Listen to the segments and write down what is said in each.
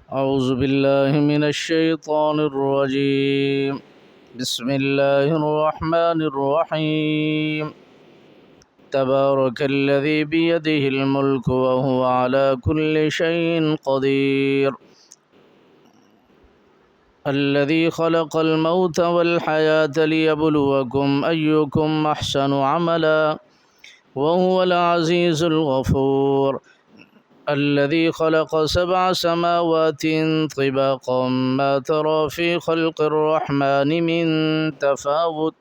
أعوذ بالله من الشيطان الرجيم. بسم الله الرحمن الرحيم. تبارك الذي بيده الملك وهو على كل شيء قدير. الذي خلق الموت والحياة ليبلوكم أيكم أحسن عملا وهو العزيز الغفور. الذي خلق 7 سماوات طباقا ما ترى في خلق الرحمن من تفاوت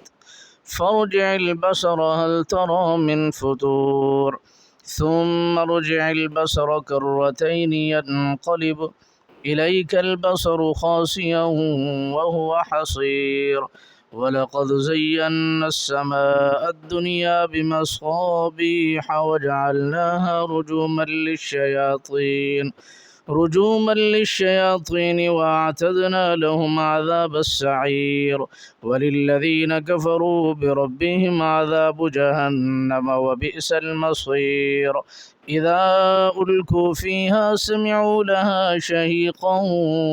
فارجع البصر هل ترى من فتور ثم ارجع البصر كرتين ينقلب إليك البصر خاسئا وهو حصير. ولقد زينا السماء الدنيا بمصابيح وجعلناها رجوما للشياطين وأعتدنا لهم عذاب السعير. وللذين كفروا بربهم عذاب جهنم وبئس المصير. إذا ألقوا فيها سمعوا لها شهيقا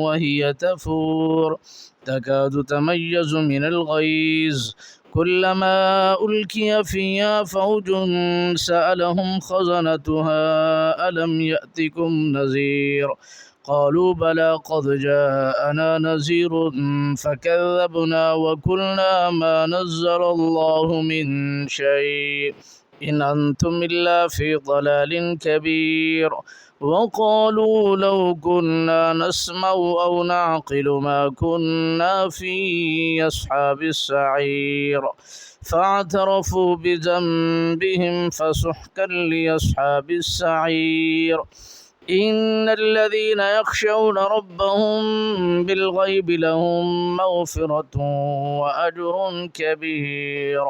وهي تفور تكاد تميز من الغيظ كلما ألقي فيها فوج سألهم خزنتها ألم يأتكم نذير قالوا بلى قد جاءنا نذير فكذبنا وقلنا ما نزل الله من شيء إن أنتم إلا في ضلال كبير. وقالوا لو كنا نسمع أو نعقل ما كنا في أصحاب السعير فاعترفوا بذنبهم فسحقا لأصحاب السعير. إن الذين يخشون ربهم بالغيب لهم مغفرة وأجر كبير.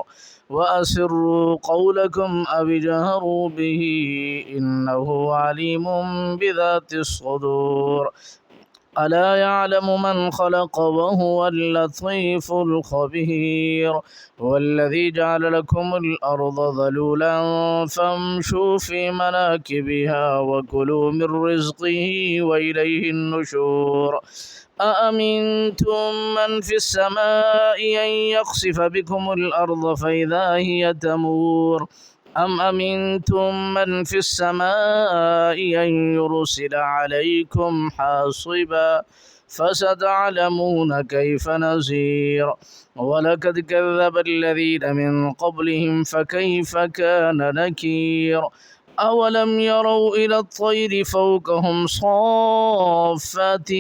وأسروا قولكم أو اجهروا به إنه عليم بذات الصدور. ألا يعلم من خلق وهو اللطيف الخبير. والذي جعل لكم الأرض ذلولا فامشوا في مناكبها وكلوا من رزقه وإليه النشور. أأمنتم من في السماء أن يخسف بكم الأرض فإذا هي تمور أم أمنتم من في السماء أن يرسل عليكم حاصبا فستعلمون كيف نذير. ولقد كذب الذين من قبلهم فكيف كان نكير. أولم يروا إلى الطير فوقهم صافات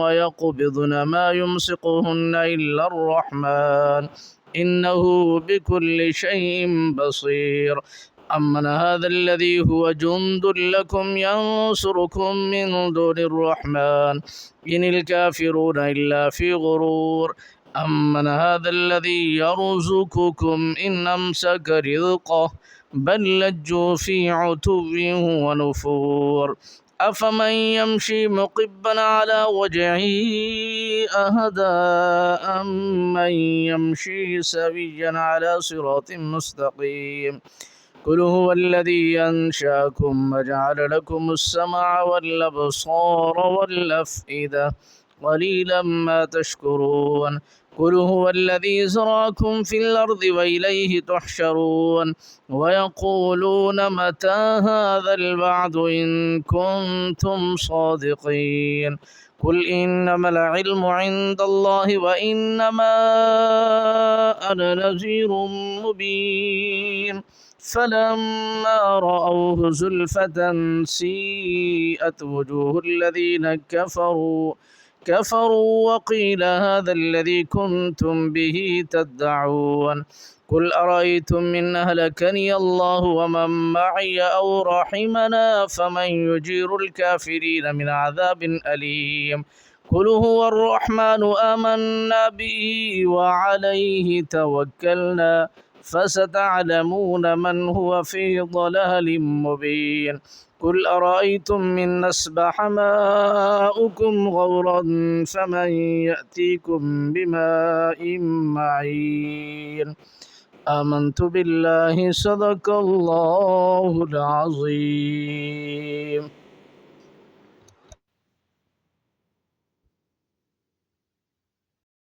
ويقبضن ما يمسكهن إلا الرحمن إنه بكل شيء بصير. أمن هذا الذي هو جند لكم ينصركم من دون الرحمن إن الكافرون إلا في غرور. أمن هذا الذي يرزقكم إن أمسك رزقه بل لجوا في عتو ونفور. أفمن يمشي مقبا على وجهه أهدى أمن يمشي سويا على صراط مستقيم. قل هو الذي أنشأكم وجعل لكم السمع والأبصار والأفئدة قليلا ما تشكرون. قل هو الذي زرعكم في الأرض وإليه تحشرون. ويقولون متى هذا الوعد إن كنتم صادقين. قل إنما العلم عند الله وإنما أنا نذير مبين. فلما رأوه زلفة سيئت وجوه الذين كفروا وقيل هذا الذي كنتم به تدعون. قل أرأيتم من أهلكني الله ومن معي أو رحمنا فمن يجير الكافرين من عذاب أليم. قل هو الرحمن آمنا به وعليه توكلنا فستعلمون من هو في ضلال مبين. قل أرأيتم من أصبح ماؤكم غورا فمن يأتيكم بماء معين. آمنت بالله صدق الله العظيم.